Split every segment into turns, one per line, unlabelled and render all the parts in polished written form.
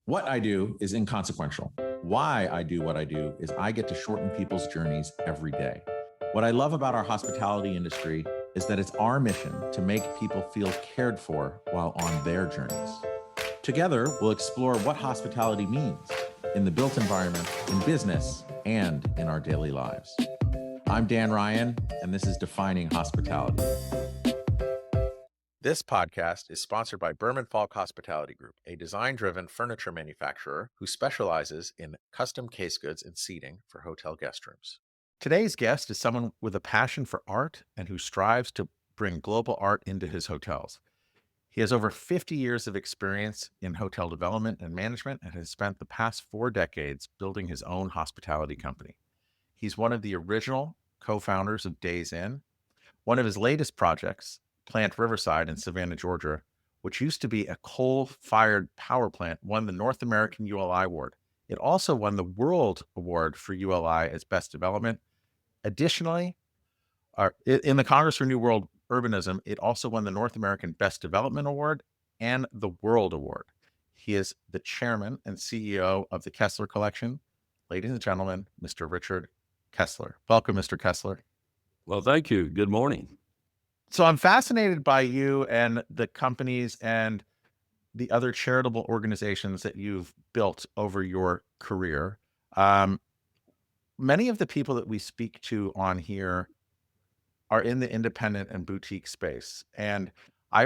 What I do is inconsequential. Why I do what I do is I get to shorten people's journeys every day. What I love about our hospitality industry is that it's our mission to make people feel cared for while on their journeys. Together, we'll explore what hospitality means in the built environment, in business, and in our daily lives. I'm Dan Ryan, and this is Defining Hospitality. This podcast is sponsored by Berman Falk Hospitality Group, a design-driven furniture manufacturer who specializes in custom case goods and seating for hotel guest rooms. Today's guest is someone with a passion for art and who strives to bring global art into his hotels. He has over 50 years of experience in hotel development and management and has spent the past 4 decades building his own hospitality company. He's one of the original co-founders of Days Inn. One of his latest projects, Plant Riverside in Savannah, Georgia, which used to be a coal-fired power plant, won the North American ULI Award. It also won the World Award for ULI as Best Development. Additionally, in the Congress for New World Urbanism, it also won the North American Best Development Award and the World Award. He is the chairman and CEO of the Kessler Collection. Ladies and gentlemen, Mr. Richard Kessler. Welcome, Mr. Kessler.
Well, thank you. Good morning.
So I'm fascinated by you and the companies and the other charitable organizations that you've built over your career. Many of the people that we speak to on here are in the independent and boutique space. And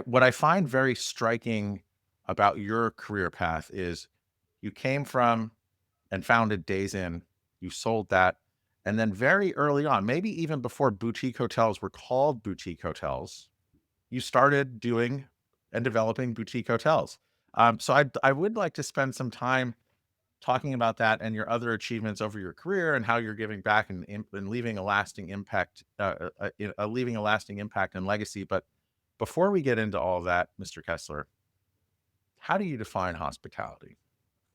what I find very striking about your career path is you came from and founded Days Inn, you sold that, and then very early on, maybe even before boutique hotels were called boutique hotels, you started doing and developing boutique hotels. So I would like to spend some time talking about that and your other achievements over your career and how you're giving back and leaving a lasting impact, leaving a lasting impact and legacy. But before we get into all of that, Mr. Kessler, how do you define hospitality?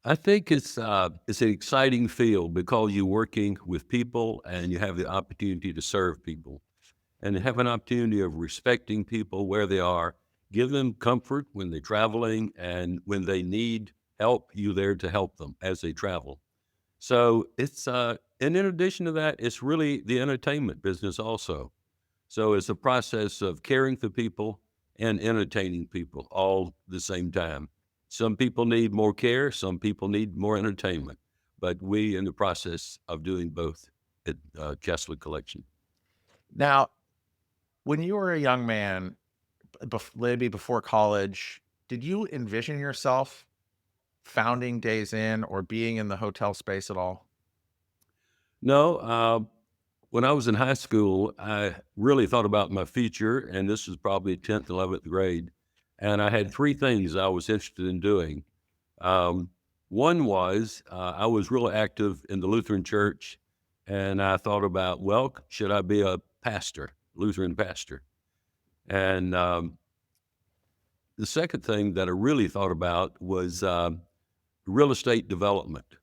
I think it's an exciting field because you're working with people and you have the opportunity to serve people and have an opportunity of respecting people where they are, give them comfort when they're traveling, and when they need help, you're there to help them as they travel. So it's, and in addition to that, it's really the entertainment business also. So it's a process of caring for people and entertaining people all the same time. Some people need more care, some people need more entertainment, but we in the process of doing both at Kessler Collection.
Now, when you were a young man, maybe before college, did you envision yourself founding Days Inn or being in the hotel space at all?
No, when I was in high school, I really thought about my future, and this was probably 10th, 11th grade. And I had 3 things I was interested in doing. One was I was really active in the Lutheran church, and I thought about, well, should I be a pastor, Lutheran pastor? And the second thing that I really thought about was real estate development.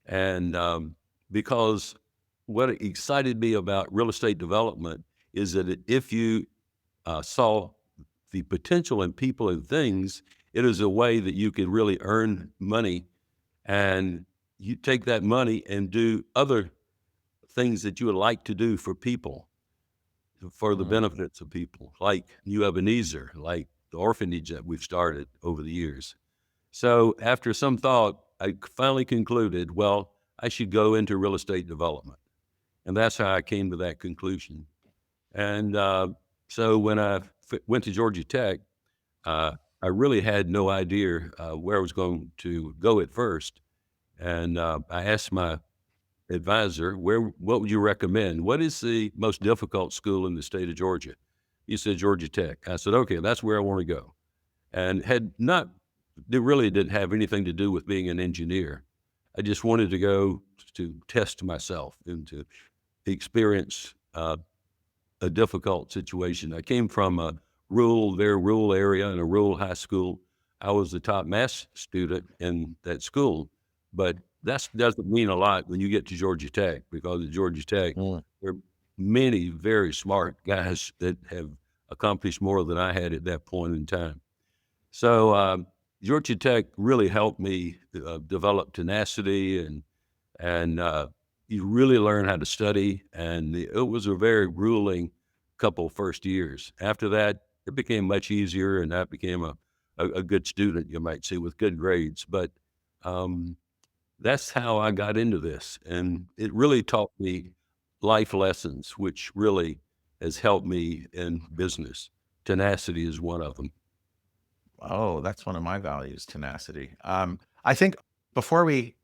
And because what excited me about real estate development is that if you saw the potential in people and things, it is a way that you could really earn money, and you take that money and do other things that you would like to do for people, for the benefits of people, like New Ebenezer, like the orphanage that we've started over the years. So after some thought, I finally concluded, well, I should go into real estate development. And that's how I came to that conclusion. And so when I went to Georgia Tech, I really had no idea where I was going to go at first. And I asked my advisor, what would you recommend? What is the most difficult school in the state of Georgia? He said, Georgia Tech. I said, okay, that's where I want to go. And it really didn't have anything to do with being an engineer. I just wanted to go to test myself and to experience a difficult situation. I came from a very rural area in a rural high school. I was the top math student in that school, but that doesn't mean a lot when you get to Georgia Tech, because at Georgia Tech, there are many very smart guys that have accomplished more than I had at that point in time. So Georgia Tech really helped me develop tenacity and you really learn how to study. And it was a very grueling couple first years. After that, it became much easier, and I became a good student, you might say, with good grades. But um, that's how I got into this, and it really taught me life lessons, which really has helped me in business. Tenacity is one of them.
Oh, that's one of my values, tenacity. I think before we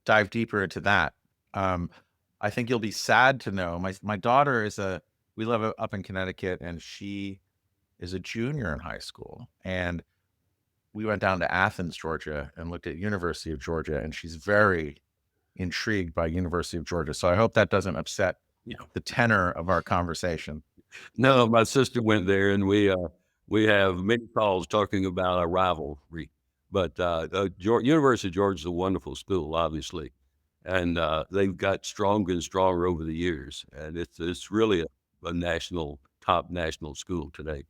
dive deeper into that, um, I think you'll be sad to know my daughter is we live up in Connecticut, and she is a junior in high school. And we went down to Athens, Georgia, and looked at University of Georgia, and she's very intrigued by University of Georgia. So I hope that doesn't upset
Yeah.
the tenor of our conversation.
No, my sister went there, and we have many calls talking about a rivalry. But University of Georgia is a wonderful school, obviously, and they've got stronger and stronger over the years, and it's really a national top national school today.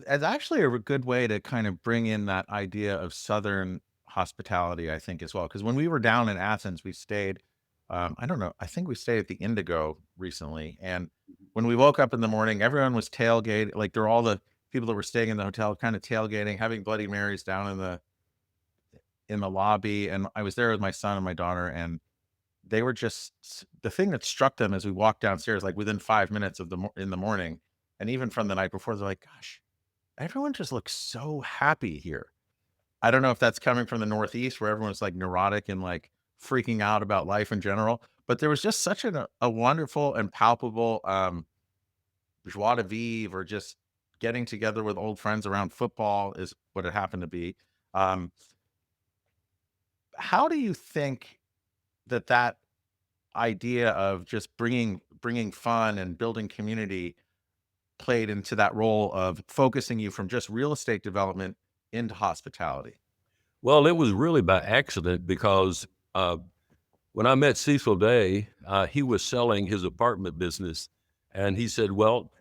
It's actually a good way to kind of bring in that idea of Southern hospitality, I think, as well. Because when we were down in Athens, we stayed, I don't know, I think we stayed at the Indigo recently. And when we woke up in the morning, everyone was tailgating. Like there were all the people that were staying in the hotel kind of tailgating, having Bloody Marys down in the lobby. And I was there with my son and my daughter, and they were just the thing that struck them as we walked downstairs, like within 5 minutes of in the morning, and even from the night before, they're like, "Gosh, everyone just looks so happy here." I don't know if that's coming from the Northeast where everyone's like neurotic and like freaking out about life in general, but there was just such a wonderful and palpable joie de vivre, or just getting together with old friends around football is what it happened to be. Um, how do you think that idea of just bringing fun and building community played into that role of focusing you from just real estate development into hospitality?
Well, it was really by accident because when I met Cecil Day, he was selling his apartment business, and he said, "Well,"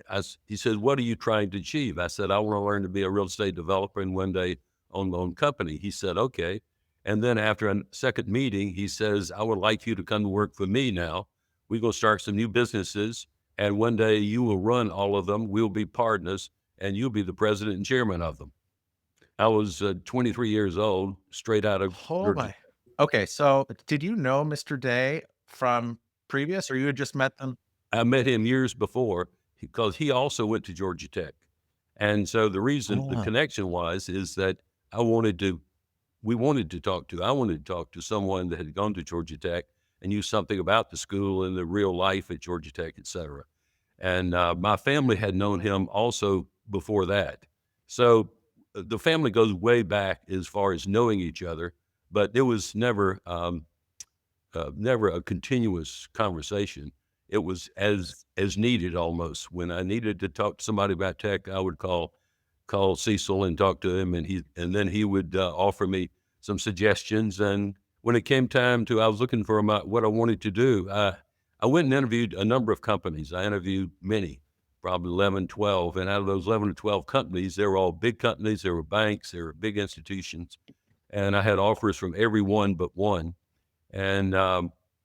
he said, "What are you trying to achieve?" I said, "I want to learn to be a real estate developer and one day own my own company." He said, "Okay." And then after a second meeting, he says, "I would like you to come to work for me now. We're going to start some new businesses, and one day you will run all of them. We'll be partners, and you'll be the president and chairman of them." I was 23 years old, straight out of
Oh
Georgia.
my. Okay, so did you know Mr. Day from previous, or you had just met them?
I met him years before because he also went to Georgia Tech. And so the reason the
Oh,
connection was is that I wanted to we wanted to talk to I wanted to talk to someone that had gone to Georgia Tech and knew something about the school and the real life at Georgia Tech, et cetera. And my family had known him also before that. So the family goes way back as far as knowing each other, but it was never a continuous conversation. It was as needed almost. When I needed to talk to somebody about tech, I would call Cecil and talk to him, and then he would offer me some suggestions. And when it came time to, I was looking for what I wanted to do. I went and interviewed a number of companies. I interviewed many, probably 11, 12. And out of those 11 or 12 companies, they were all big companies. They were banks. They were big institutions. And I had offers from every one but one. And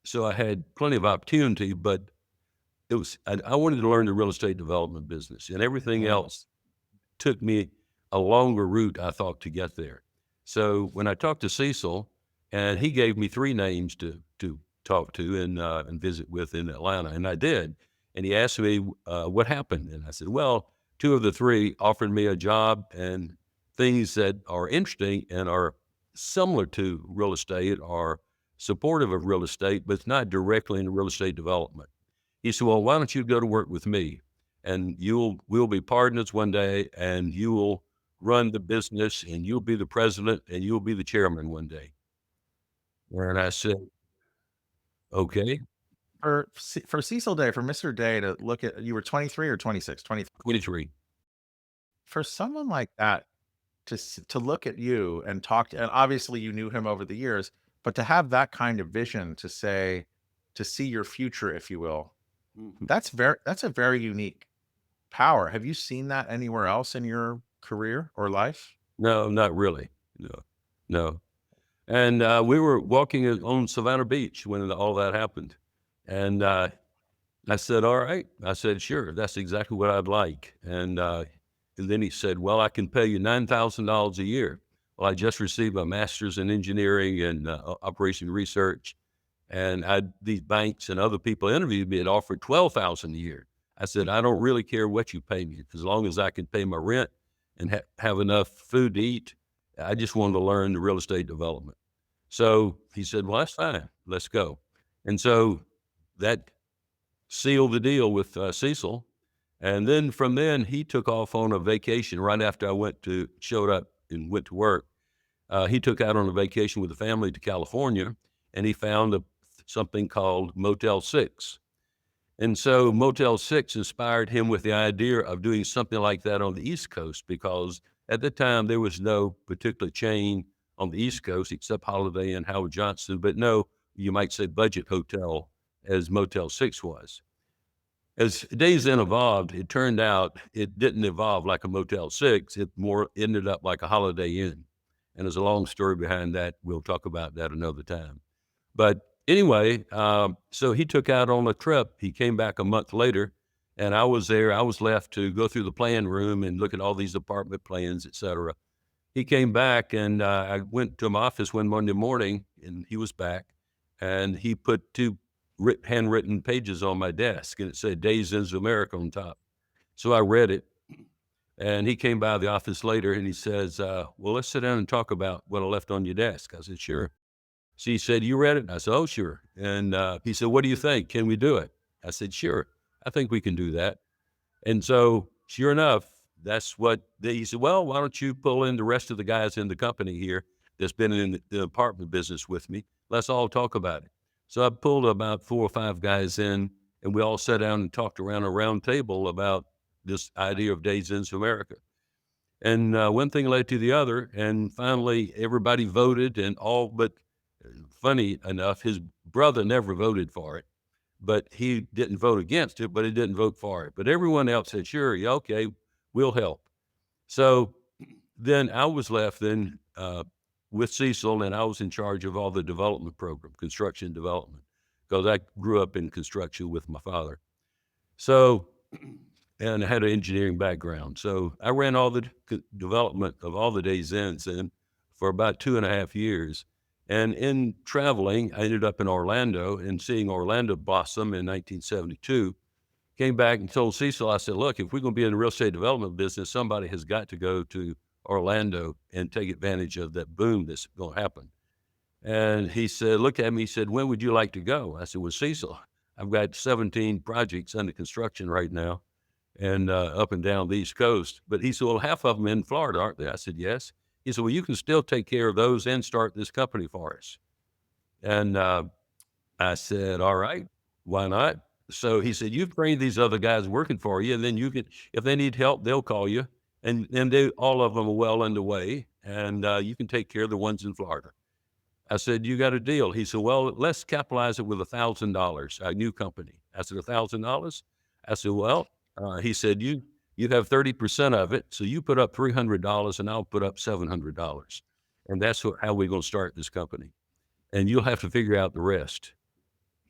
so I had plenty of opportunity, but I wanted to learn the real estate development business, and everything
oh,
else took me a longer route, I thought, to get there. So when I talked to Cecil, and he gave me three names to talk to and visit with in Atlanta, and I did. And he asked me what happened, and I said, "Well, two of the three offered me a job and things that are interesting and are similar to real estate, are supportive of real estate, but it's not directly in real estate development." He said, "Well, why don't you go to work with me, and we'll be partners one day, and you will run the business, and you'll be the president, and you'll be the chairman one day." And I said, "Okay."
for Cecil Day, for Mr. Day to look at, you were 23 or 26? 20.
23.
For someone like that to look at you and talk to, and obviously you knew him over the years, but to have that kind of vision to say, to see your future, if you will,
Mhm.
that's a very unique power. Have you seen that anywhere else in your career or life?
No, not really. No, no. And we were walking on Savannah Beach when all that happened. And I said, all right. I said, sure, that's exactly what I'd like. And then he said, well, I can pay you $9,000 a year. Well, I just received my master's in engineering and operation research. And these banks and other people interviewed me and offered $12,000 a year. I said, I don't really care what you pay me, as long as I can pay my rent and have enough food to eat. I just wanted to learn the real estate development. So he said, well, that's fine. Let's go. And so that sealed the deal with Cecil. And then from then, he took off on a vacation right after showed up and went to work. He took out on a vacation with the family to California, and he found something called Motel 6. And so Motel 6 inspired him with the idea of doing something like that on the East Coast, because at the time there was no particular chain on the East Coast except Holiday Inn, Howard Johnson, but no, you might say budget hotel as Motel 6 was. As Days Inn evolved, it turned out it didn't evolve like a Motel 6. It more ended up like a Holiday Inn. And there's a long story behind that. We'll talk about that another time. But anyway, so he took out on a trip. He came back a month later, and I was there. I was left to go through the plan room and look at all these apartment plans, et cetera. He came back, and I went to my office one Monday morning, and he was back, and he put two handwritten pages on my desk, and it said Days Inn America on top. So I read it, and he came by the office later, and he says, well, let's sit down and talk about what I left on your desk. I said, sure. So he said, you read it? I said, oh, sure. And he said, what do you think? Can we do it? I said, sure. I think we can do that. And so sure enough, he said, well, why don't you pull in the rest of the guys in the company here that's been in the apartment business with me? Let's all talk about it. So I pulled about 4 or 5 guys in, and we all sat down and talked around a round table about this idea of Days Inn America. And one thing led to the other, and finally everybody voted, and all but, funny enough, his brother never voted for it, but he didn't vote against it, but he didn't vote for it. But everyone else said, sure, yeah, okay, we'll help. So then I was left with Cecil, and I was in charge of all the development program, construction development, because I grew up in construction with my father. So, and I had an engineering background. So I ran all the development of all the Days Inns for about 2.5 years. And in traveling, I ended up in Orlando and seeing Orlando blossom in 1972. Came back and told Cecil, I said, look, if we're going to be in the real estate development business, somebody has got to go to Orlando and take advantage of that boom that's going to happen. And he said, look at me, he said, when would you like to go? I said, well, Cecil, I've got 17 projects under construction right now and up and down the East Coast. But he said, well, half of them in Florida, aren't they? I said, yes. He said, well, you can still take care of those and start this company for us. And I said, all right, why not? So he said, you've trained these other guys working for you, and then you can, if they need help, they'll call you. And all of them are well underway, and you can take care of the ones in Florida. I said, you got a deal. He said, well, let's capitalize it with $1,000, a new company. I said, $1,000? I said, well, he said, you have 30% of it, so you put up $300 and I'll put up $700. And that's how we're going to start this company. And you'll have to figure out the rest.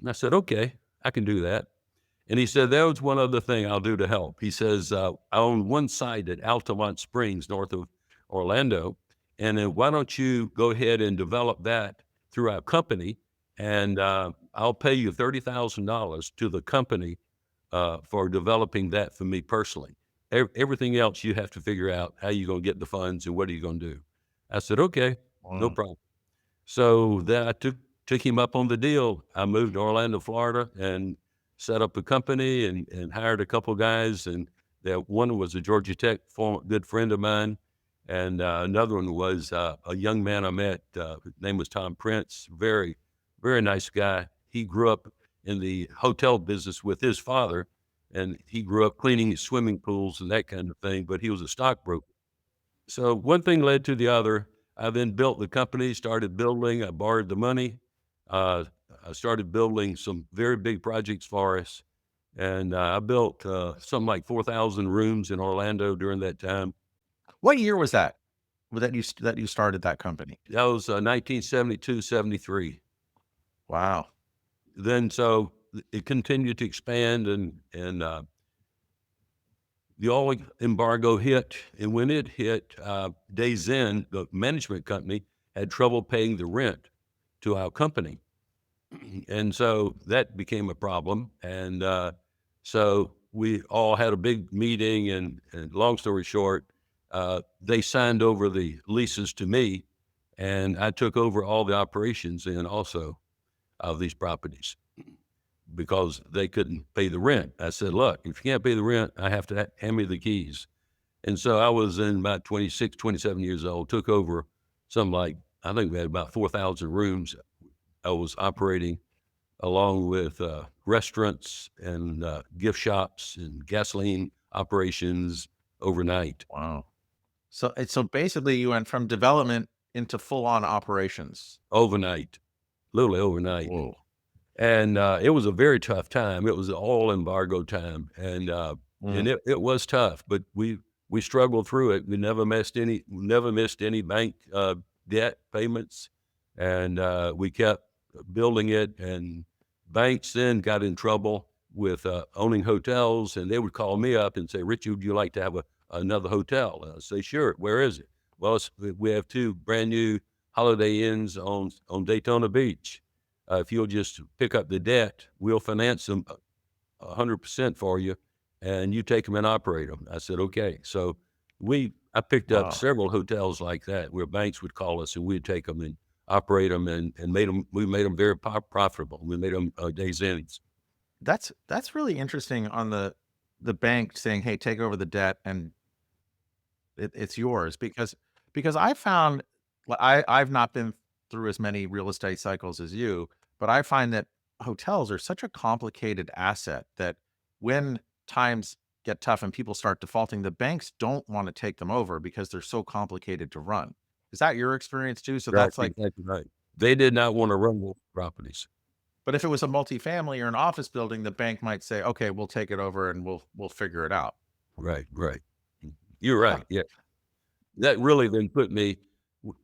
And I said, okay, I can do that. And he said, there was one other thing I'll do to help. He says, I own one site at Altamont Springs, north of Orlando. And then why don't you go ahead and develop that through our company? And I'll pay you $30,000 to the company for developing that for me personally. Everything else you have to figure out how you're going to get the funds and what are you going to do. I said, okay, no problem. So then I took him up on the deal. I moved to Orlando, Florida, and set up a company and hired a couple guys. And that one was a Georgia Tech former good friend of mine. And another one was a young man I met. His name was Tom Prince. Very, very nice guy. He grew up in the hotel business with his father, and he grew up cleaning swimming pools and that kind of thing, but he was a stockbroker. So one thing led to the other. I then built the company, started building. I borrowed the money. I started building some very big projects for us. And I built something like 4,000 rooms in Orlando during that time.
What year was that? that you started that company?
That was 1972, 73.
Wow.
Then so it continued to expand, and the oil embargo hit, and when it hit, Days Inn, the management company, had trouble paying the rent to our company, and so that became a problem. And so we all had a big meeting, and long story short, they signed over the leases to me, and I took over all the operations and also of these properties because they couldn't pay the rent. I said, look, if you can't pay the rent, I have to hand me the keys. And so I was in about 26, 27 years old, took over some like, I think we had about 4,000 rooms. I was operating along with restaurants and gift shops and gasoline operations overnight.
Wow. So basically you went from development into full-on operations.
Overnight, literally overnight.
Whoa.
And it was a very tough time. It was all embargo time, and
Mm.
it was tough, but we struggled through it. We never missed any bank debt payments, and we kept building it. And banks then got in trouble with owning hotels, and they would call me up and say, "Richie, would you like to have another hotel?" And I'd say, "Sure. Where is it?" Well, we have two brand new Holiday Inns on Daytona Beach. If you'll just pick up the debt, we'll finance them 100% for you, and you take them and operate them. I said, okay. So I picked up
Wow.
several hotels like that where banks would call us and we'd take them and operate them and we made them very profitable. We made them Days Inns.
That's really interesting on the bank saying, "Hey, take over the debt and it's yours," because I found I've not been through as many real estate cycles as you, but I find that hotels are such a complicated asset that when times get tough and people start defaulting, the banks don't want to take them over because they're so complicated to run. Is that your experience too? So
Right,
that's like,
exactly right. They did not want to run those properties.
but if it was a multifamily or an office building, the bank might say, "Okay, we'll take it over and we'll figure it out."
Right, right. You're
Huh.
right. Yeah. That really then put me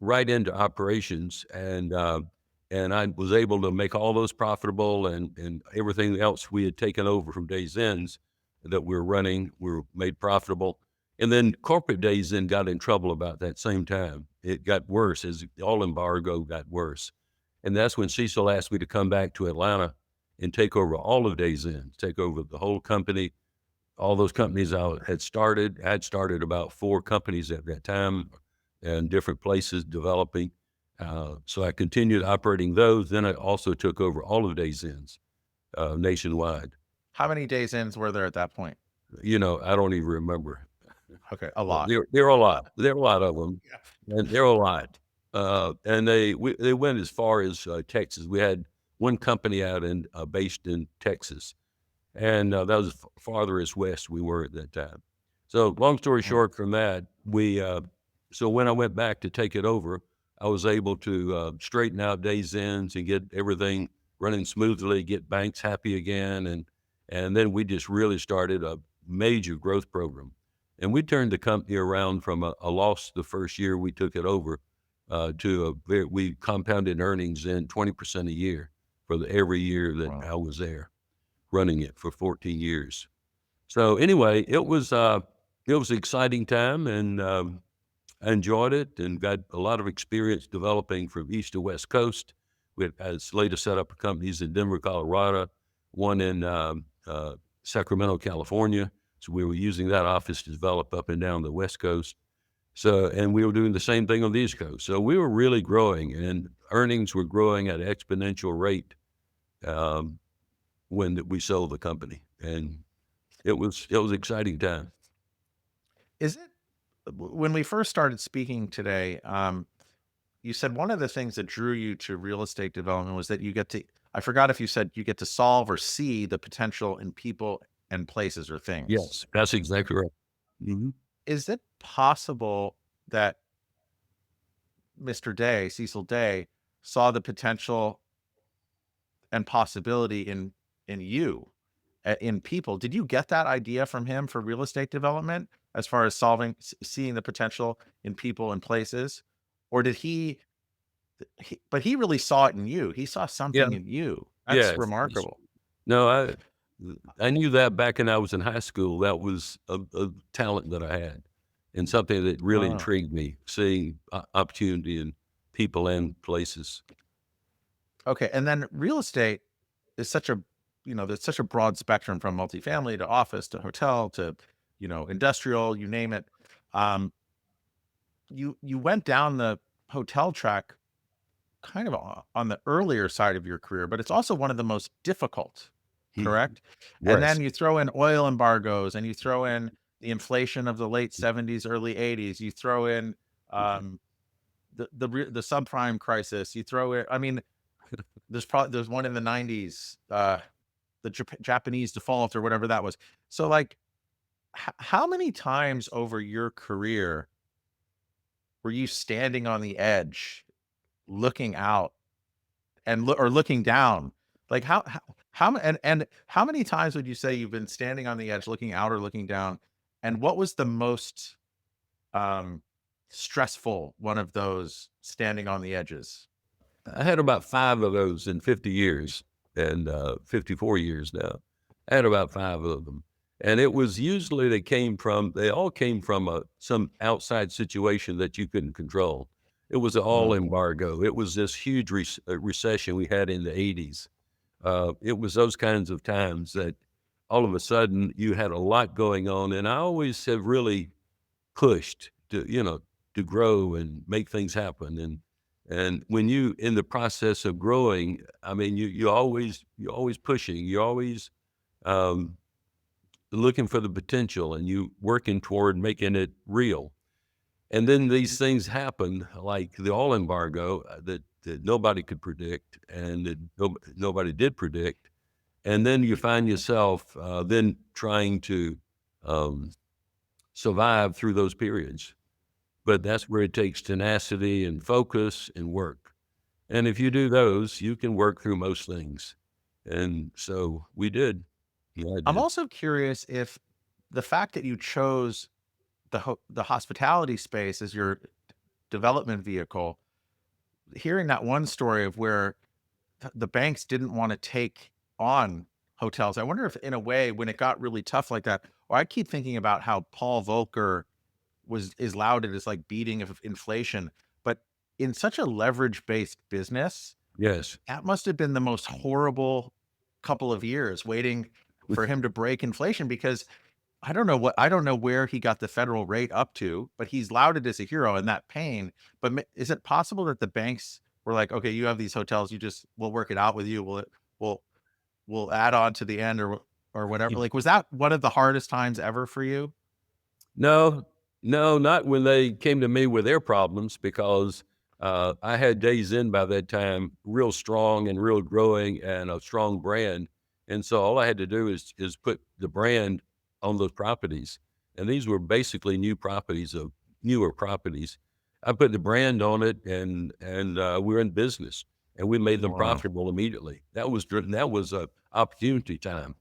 right into operations, and I was able to make all those profitable, and everything else we had taken over from Days Inns that we're running were made profitable. And then corporate Days Inn got in trouble about that same time. It got worse as all embargo got worse. And that's when Cecil asked me to come back to Atlanta and take over all of Days Inn, take over the whole company, all those companies I had started. I had started about 4 companies at that time in different places developing. So I continued operating those. Then I also took over all of Days Inns nationwide.
How many days ins were there at that point?
I don't even remember.
Okay, a lot.
There are a lot. There are a lot of them,
Yeah.
and there are a lot. And they went as far as Texas. We had one company out based in Texas, and that was farther as west we were at that time. So long story
Mm.
short, from that, so when I went back to take it over, I was able to straighten out Days Ends and get everything running smoothly, get banks happy again, and then we just really started a major growth program. And we turned the company around from a loss the first year we took it over we compounded earnings in 20% a year for every year that
Wow.
I was there running it for 14 years. So anyway, it was an exciting time, and I enjoyed it and got a lot of experience developing from east to west coast. We had later set up companies in Denver, Colorado, one in Sacramento, California. So we were using that office to develop up and down the west coast. So, and we were doing the same thing on the East Coast. So we were really growing, and earnings were growing at an exponential rate. Um, when we sold the company, and it was exciting time.
Is it when we first started speaking today, you said one of the things that drew you to real estate development was that you get to, I forgot if you said you get to solve or see the potential in people and places or things.
Yes, that's exactly right. Mhm.
Is it possible that Mr. Day, Cecil Day, saw the potential and possibility in you, in people? Did you get that idea from him for real estate development, as far as seeing the potential in people and places, or did but he really saw it in you. He saw
Yeah,
something in you. That's
yes, yes.
remarkable.
No, I knew that back when I was in high school. That was a talent that I had, and something that really
Oh,
intrigued me, seeing opportunity in people and places.
okay. And then real estate is such a, there's such a broad spectrum from multifamily to office to hotel to, industrial, you name it. Um, you went down the hotel track kind of on the earlier side of your career, but it's also one of the most difficult,
Mhm.
correct? And
Yes.
then you throw in oil embargoes and you throw in the inflation of the late 70s, early 80s. You throw in um, the subprime crisis. You throw in, I mean, there's one in the 90s, the Japanese default or whatever that was. So like, how many times over your career were you standing on the edge, looking out or looking down? Like and how many times would you say you've been standing on the edge, looking out or looking down? And what was the most um, stressful one of those standing on the edges?
I had about 5 of those in 50 years and, 54 years now. I had about 5 of them, and it was usually they all came from, some outside situation that you couldn't control. It was an oil
Mm,
embargo. It was this huge recession we had in the '80s. It was those kinds of times that all of a sudden you had a lot going on, and I always have really pushed to grow and make things happen. And when you in the process of growing, I mean, you're always pushing, you're always um, looking for the potential, and you working toward making it real. And then these things happen, like the oil embargo that nobody could predict, and that nobody did predict. And then you find yourself then trying to um, survive through those periods. But that's where it takes tenacity and focus and work. And if you do those, you can work through most things. And so we did. Yeah, I
I'm
did.
also curious if the fact that you chose the hospitality space as your development vehicle, hearing that one story of where the banks didn't want to take on hotels. I wonder if, in a way, when it got really tough like that, or I keep thinking about how Paul Volcker is lauded as like beating of inflation, but in such a leverage based business,
Yes.
that must have been the most horrible couple of years waiting for him to break inflation because I don't know where he got the federal rate up to, but he's lauded as a hero in that pain. But is it possible that the banks were like, okay, you have these hotels, we'll work it out with you. We'll, we'll add on to the end or whatever. Like, was that one of the hardest times ever for you?
No, no, not when they came to me with their problems because I had Days Inn by that time, real strong and real growing and a strong brand. And so all I had to do is put the brand on those properties. And these were basically newer properties. I put the brand on it and we're in business and we made them
Wow.
profitable immediately. That was a opportunity time.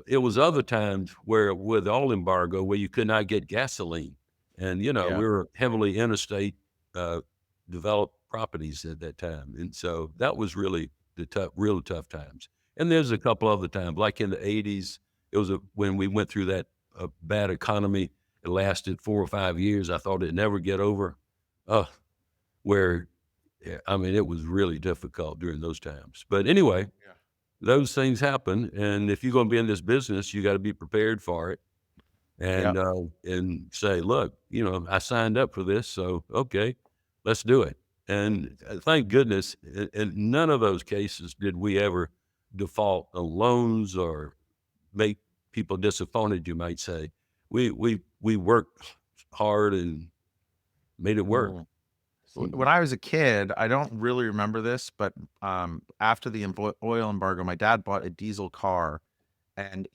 It was other times where with oil embargo, where you could not get gasoline, and,
Yeah.
we were heavily interstate, uh, developed properties at that time, and so that was really the real tough times. And there's a couple other times, like in the '80s, it was when we went through that, bad economy. It lasted 4 or 5 years. I thought it'd never get over. Uh, where yeah, I mean, it was really difficult during those times. But anyway,
Yeah.
those things happen, and if you're gonna be in this business, you gotta be prepared for it
Yeah.
and say, "Look, I signed up for this, so, okay, let's do it." And, thank goodness, in none of those cases did we ever default on loans or make people disappointed, you might say. We worked hard and made it work.
Mm. When
Mhm.
I was a kid, I don't really remember this, but after the oil embargo, my dad bought a diesel car, and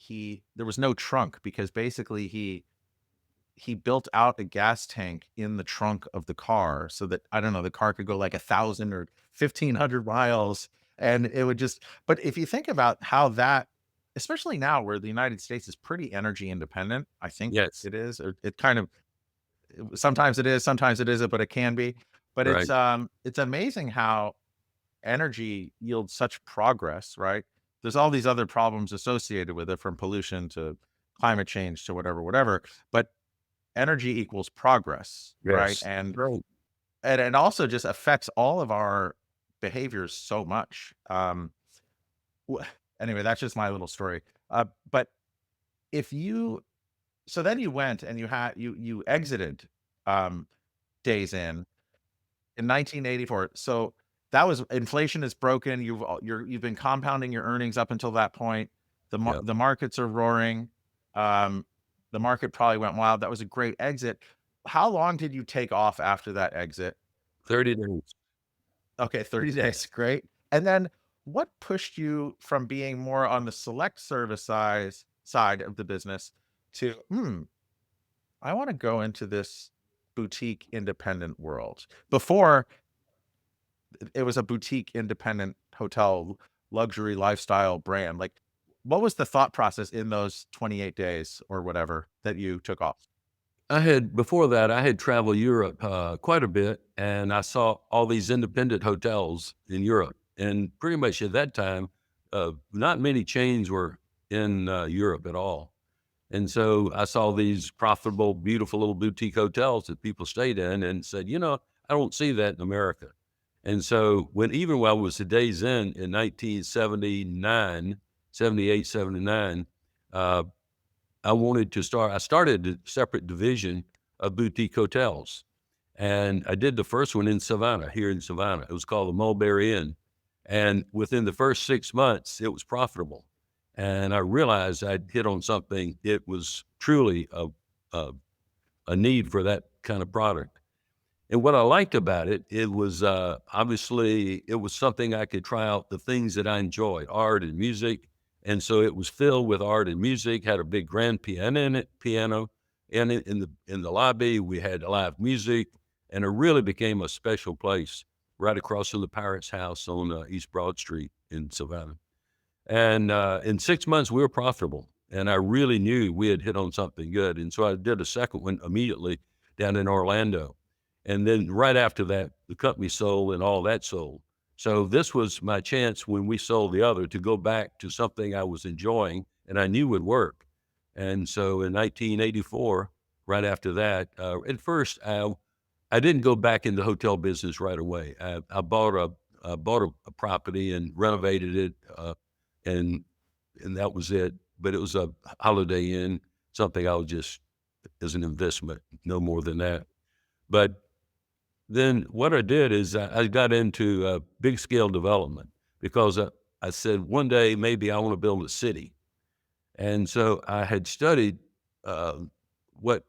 there was no trunk because basically he built out a gas tank in the trunk of the car so that I don't know the car could go like 1,000 or 1,500 miles, and it would just. But if you think about how that especially now where the United States is pretty energy independent. I think
Yes.
it is, or it kind of sometimes it is, sometimes it isn't, but it can be. But
Right.
it's amazing how energy yields such progress, right? There's all these other problems associated with it, from pollution to climate change to whatever, whatever. But energy equals progress, right?
Yes. Right.
And it also just affects all of our behaviors so much. Wh- anyway, that's just my little story. But if you, so then you went and you exited um, Days in 1984. So that was, inflation is broken. You've been compounding your earnings up until that point.
Yeah.
The markets are roaring. Um, the market probably went wild. That was a great exit. How long did you take off after that exit?
30 days.
Okay, 30 days. Great. And then what pushed you from being more on the select service side of the business to, I want to go into this boutique independent world? Before, it was a boutique independent hotel luxury lifestyle brand. Like, what was the thought process in those 28 days or whatever that you took off?
Before that, I had traveled Europe quite a bit, and I saw all these independent hotels in Europe. And pretty much at that time, not many chains were in Europe at all. And so I saw these profitable, beautiful little boutique hotels that people stayed in and said, I don't see that in America. And so even while I was a Days in 1979, 78, 79, uh, I started a separate division of boutique hotels. And I did the first one in Savannah, here in Savannah. It was called the Mulberry Inn. And within the first 6 months, it was profitable. And I realized I'd hit on something. It was truly a, a need for that kind of product. And what I liked about it, it was obviously it was something I could try out the things that I enjoyed, art and music. And so it was filled with art and music. Had a big grand piano in it, in the lobby. We had live music, and it really became a special place right across from the Pirates House on East Broad Street in Savannah. And in 6 months, we were profitable, and I really knew we had hit on something good. And so I did a second one immediately down in Orlando. And then right after that, the company sold and all that sold. So this was my chance when we sold the other to go back to something I was enjoying and I knew would work. And so in 1984, right after that, at first I didn't go back in the hotel business right away. I bought a property and renovated it, and that was it. But it was a Holiday Inn, something I was just as an investment, no more than that. But then what I did is I got into big scale development because I said one day maybe I want to build a city, and so I had studied uh,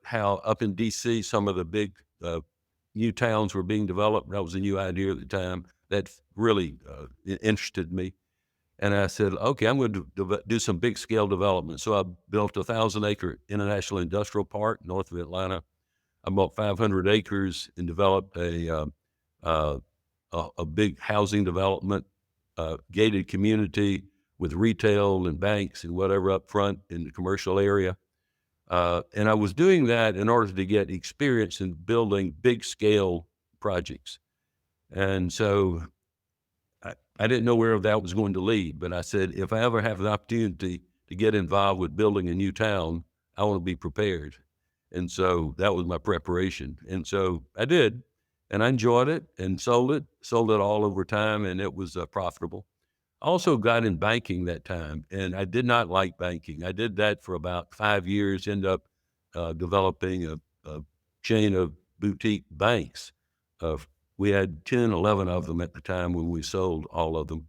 how up in D.C. some of the big new towns were being developed. That was a new idea at the time that really interested me. And I said, okay, I'm going to do some big scale development. So I built a 1,000-acre international industrial park north of Atlanta. I bought 500 acres and developed uh, a big housing development, gated community with retail and banks and whatever up front in the commercial area. And I was doing that in order to get experience in building big scale projects. And so I didn't know where that was going to lead, but I said, if I ever have the opportunity to get involved with building a new town, I want to be prepared. And so that was my preparation. And so I did, and I enjoyed it and sold it all over time, and it was profitable. I also got in banking that time, and I did not like banking. I did that for about 5 years, ended up developing a chain of boutique banks. Uh, we had 10, 11 of them at the time when we sold all of them.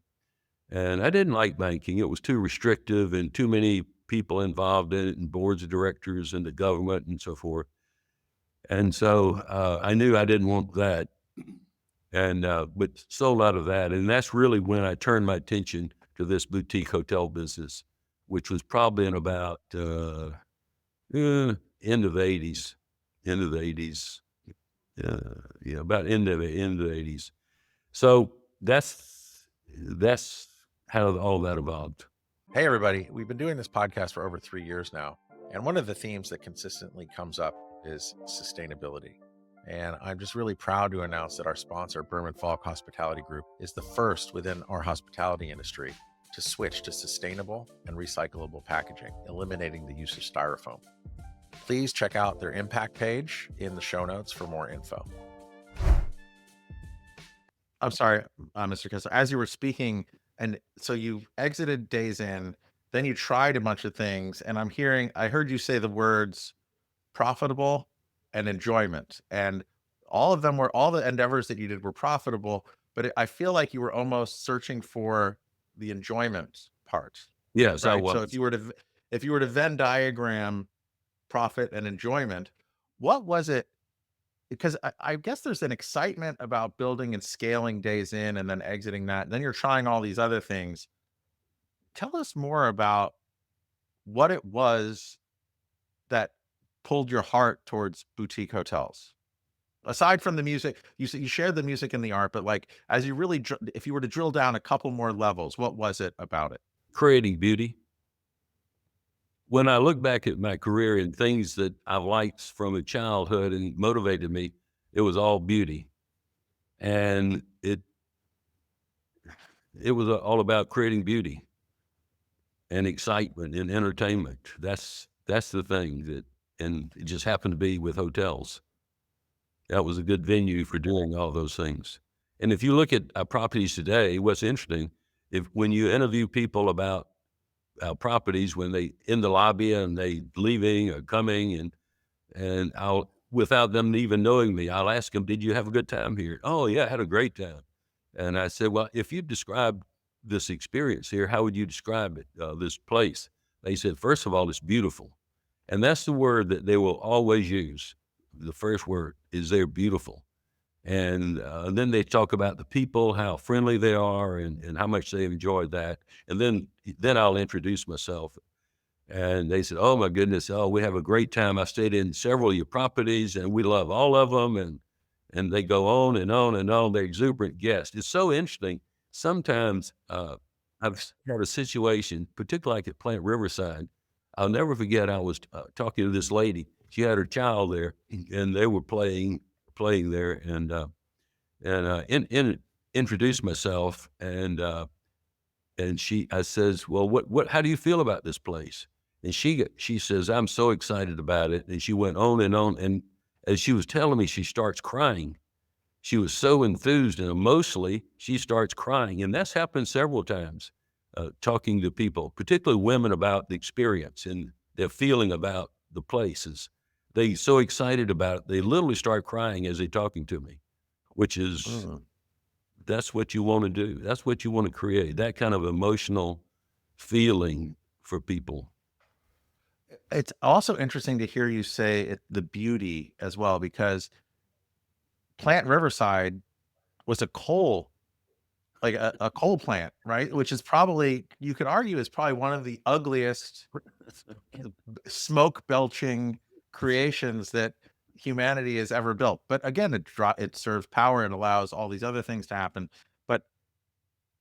And I didn't like banking. It was too restrictive and too many people involved in it and boards of directors and the government and so forth. And so I knew I didn't want that and but sold out of that. And that's really when I turned my attention to this boutique hotel business, which was probably in about end of the 80s, end of the 80s. Yeah, about end of the 80s. So that's how all that evolved.
Hey, everybody. We've been doing this podcast for over 3 years now. And one of the themes that consistently comes up is sustainability. And I'm just really proud to announce that our sponsor, Berman Falk Hospitality Group, is the first within our hospitality industry to switch to sustainable and recyclable packaging, eliminating the use of styrofoam. Please check out their impact page in the show notes for more info. I'm sorry, Mr. Kessler, as you were speaking, and so you exited Days Inn, then you tried a bunch of things, and I heard you say the words profitable and enjoyment, and all the endeavors that you did were profitable, but I feel like you were almost searching for the enjoyment part,
Yes, I
right? So
was.
if you were to Venn diagram profit and enjoyment, what was it? Because I guess there's an excitement about building and scaling Days Inn and then exiting that. And then you're trying all these other things. Tell us more about what it was that pulled your heart towards boutique hotels. Aside from the music, you shared the music and the art, but like as you really, if you were to drill down a couple more levels, what was it about it?
Creating beauty. When I look back at my career and things that I've liked from a childhood and motivated me, it was all beauty. And it was all about creating beauty and excitement and entertainment. That's the thing and it just happened to be with hotels. That was a good venue for doing all those things. And if you look at properties today, what's interesting, if when you interview people about properties, when they in the lobby and they leaving or coming, and I'll without them even knowing me, I'll ask them, "Did you have a good time here?" "Oh yeah, I had a great time." And I said, "Well, if you describe this experience here, how would you describe it? This place?" They said, "First of all, it's beautiful," and that's the word that they will always use. The first word is they're beautiful. And then they talk about the people, how friendly they are, and how much they enjoyed that. And then I'll introduce myself. And they said, "Oh my goodness, oh we have a great time. I stayed in several of your properties, and we love all of them." And they go on and on and on. They're exuberant guests. It's so interesting. Sometimes I've had a situation, particularly like at Plant Riverside. I'll never forget. I was talking to this lady. She had her child there, and they were playing there, and introduced myself, and I says, "Well, how do you feel about this place?" And she says, "I'm so excited about it." And she went on, and as she was telling me, she starts crying. She was so enthused and emotionally, she starts crying, and that's happened several times, talking to people, particularly women, about the experience and their feeling about the places. They so excited about it, they literally start crying as they're talking to me, which is
Mm.
that's what you wanna do. That's what you wanna create, that kind of emotional feeling for people.
It's also interesting to hear you say the beauty as well, because Plant Riverside was a coal like a coal plant, right? Which is probably you could argue is probably one of the ugliest smoke belching creations that humanity has ever built. But again, it serves power and allows all these other things to happen. But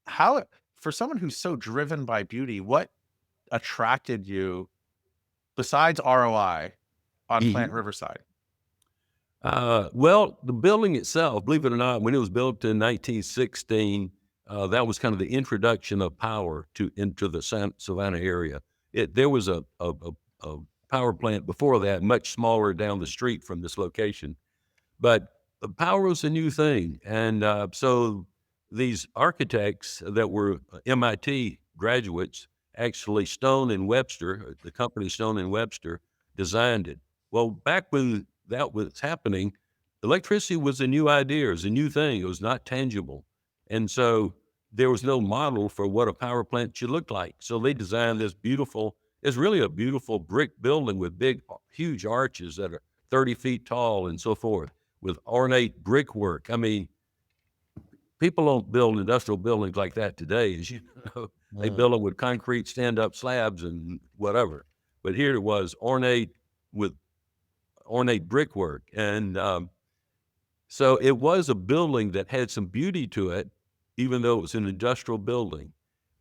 how for someone who's so driven by beauty, what attracted you besides ROI on Plant
Mhm.
Riverside?
Well, the building itself, believe it or not, when it was built in 1916, that was kind of the introduction of power into the Savannah area. There was a power plant before that, much smaller down the street from this location, but the power was a new thing, and so these architects that were MIT graduates, actually Stone and Webster, the company Stone and Webster, designed it. Well, back when that was happening, electricity was a new idea, it was a new thing, it was not tangible, and so there was no model for what a power plant should look like. So they designed this beautiful. It's really a beautiful brick building with big, huge arches that are 30 feet tall and so forth, with ornate brickwork. I mean, people don't build industrial buildings like that today, as you know. They
Mm.
build them with concrete stand-up slabs and whatever. But here it was ornate with ornate brickwork, and so it was a building that had some beauty to it, even though it was an industrial building.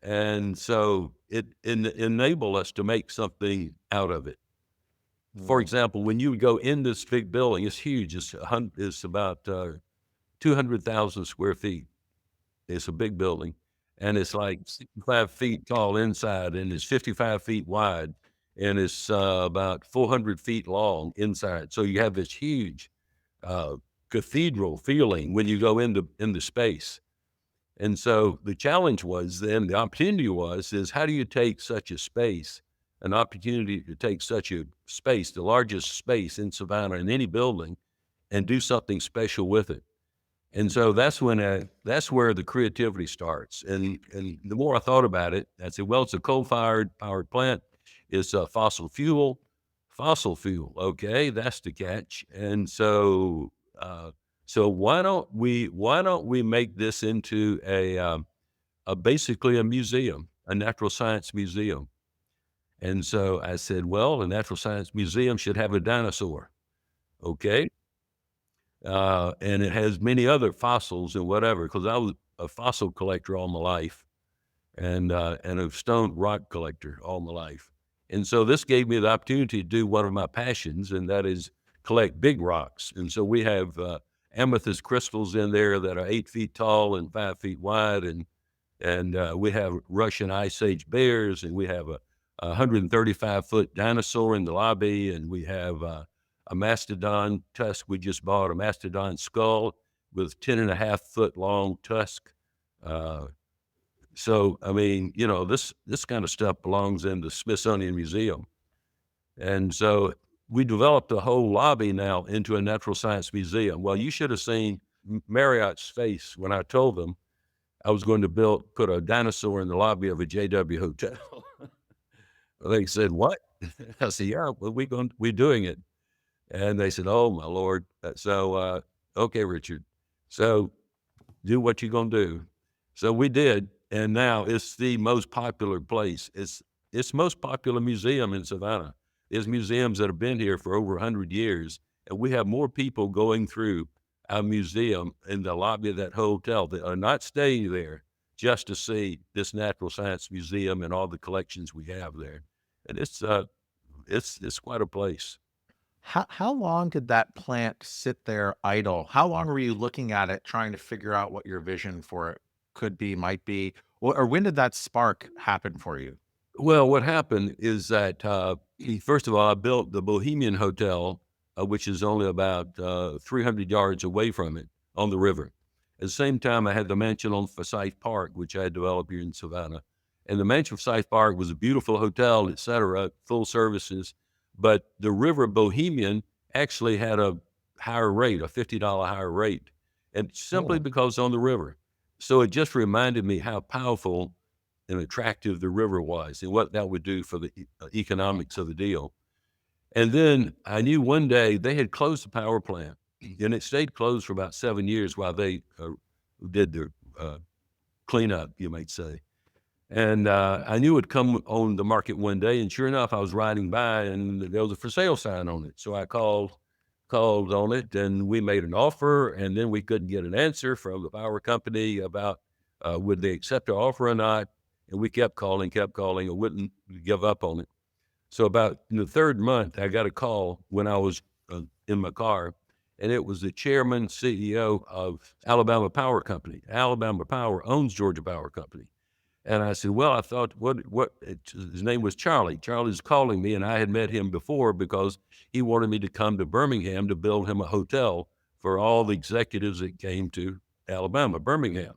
And so it enabled us to make something out of it. For
Mm.
example, when you go in this big building, it's huge. It's about 200,000 square feet. It's a big building, and it's like 65 feet tall inside, and it's 55 feet wide, and it's about 400 feet long inside. So you have this huge uh, cathedral feeling when you go into space. And so the challenge was then, the opportunity is how do you take such a space, an opportunity to take such a space, the largest space in Savannah in any building, and do something special with it? And so that's where the creativity starts. And the more I thought about it, I said, well, it's a coal-fired powered plant. It's a fossil fuel. Okay, that's the catch. And so, so why don't we make this into a basically a museum, a natural science museum? And so I said, well, a natural science museum should have a dinosaur. Okay, and it has many other fossils and whatever, because I was a fossil collector all my life and a stone rock collector all my life. And so this gave me the opportunity to do one of my passions, and that is collect big rocks. And so we have amethyst crystals in there that are 8 feet tall and 5 feet wide, and we have Russian Ice Age bears, and we have a 135-foot dinosaur in the lobby, and we have a mastodon tusk. We just bought a mastodon skull with 10.5 foot long tusk. Uh, so, I mean, this kind of stuff belongs in the Smithsonian Museum. And so we developed the whole lobby now into a natural science museum. Well, you should have seen Marriott's face when I told them I was going to put a dinosaur in the lobby of a JW hotel. They said, "What?" I said, "Yeah, well, we're doing it." And they said, "Oh my Lord." Okay, Richard. So do what you're gonna do. So we did, and now it's the most popular place. It's the most popular museum in Savannah. There's museums that have been here for over 100 years, and we have more people going through our museum in the lobby of that hotel that are not staying there just to see this natural science museum and all the collections we have there. And it's quite a place.
How long did that plant sit there idle? How long were you looking at it trying to figure out what your vision for it could be, might be? Or when did that spark happen for you?
Well, what happened is that, first of all, I built the Bohemian Hotel, which is only about 300 yards away from it on the river. At the same time, I had the mansion on Forsyth Park, which I had developed here in Savannah. And the mansion Forsyth Park was a beautiful hotel, et cetera, full services. But the river Bohemian actually had a higher rate, a $50 higher rate, and simply
Oh,
because it's on the river. So it just reminded me how powerful and attractive the river was and what that would do for the economics of the deal. And then I knew one day they had closed the power plant, and it stayed closed for about 7 years while they did their cleanup, you might say. And I knew it'd come on the market one day, and sure enough, I was riding by, and there was a for sale sign on it. So I called on it, and we made an offer, and then we couldn't get an answer from the power company about would they accept our offer or not. And we kept calling, and wouldn't give up on it. So about in the third month, I got a call when I was in my car, and it was the chairman, CEO of Alabama Power Company. Alabama Power owns Georgia Power Company. And I said, well, I thought, his name was Charlie. Charlie's calling me, and I had met him before because he wanted me to come to Birmingham to build him a hotel for all the executives that came to Alabama, Birmingham.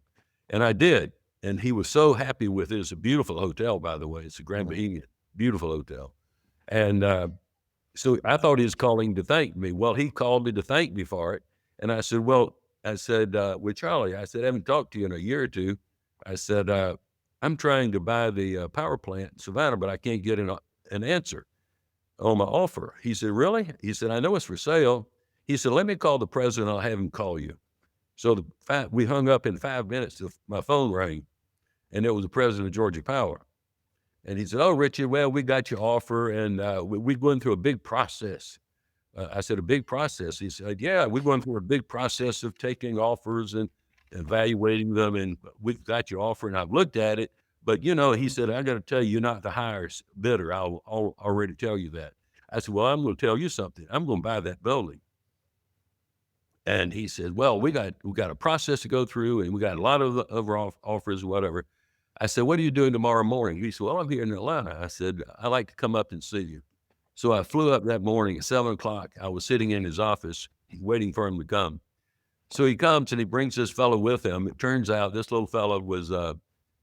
And I did. And he was so happy with it. It's a beautiful hotel, by the way. It's a Grand
mhm.
Bohemian, beautiful hotel. And so I thought he was calling to thank me. Well, he called me to thank me for it. And I said, with Charlie, I said, I haven't talked to you in a year or two. I said, I'm trying to buy the power plant in Savannah, but I can't get an answer on my offer. He said, really? He said, I know it's for sale. He said, let me call the president. I'll have him call you. So we hung up in 5 minutes. My phone rang, and it was the president of Georgia Power. And he said, oh, Richard, well, we got your offer, and we're going through a big process. I said, a big process? He said, yeah, we're going through a big process of taking offers and evaluating them, and we've got your offer, and I've looked at it, But, you know, he said, I got to tell you, you're not the highest bidder. I'll already tell you that. I said, well, I'm going to tell you something. I'm going to buy that building. And he said, well, we got a process to go through, and we got a lot of other offers or whatever. I said, what are you doing tomorrow morning? He said, well, I'm here in Atlanta. I said, I like to come up and see you. So I flew up that morning at 7 o'clock. I was sitting in his office waiting for him to come. So he comes and he brings this fellow with him. It turns out this little fellow was,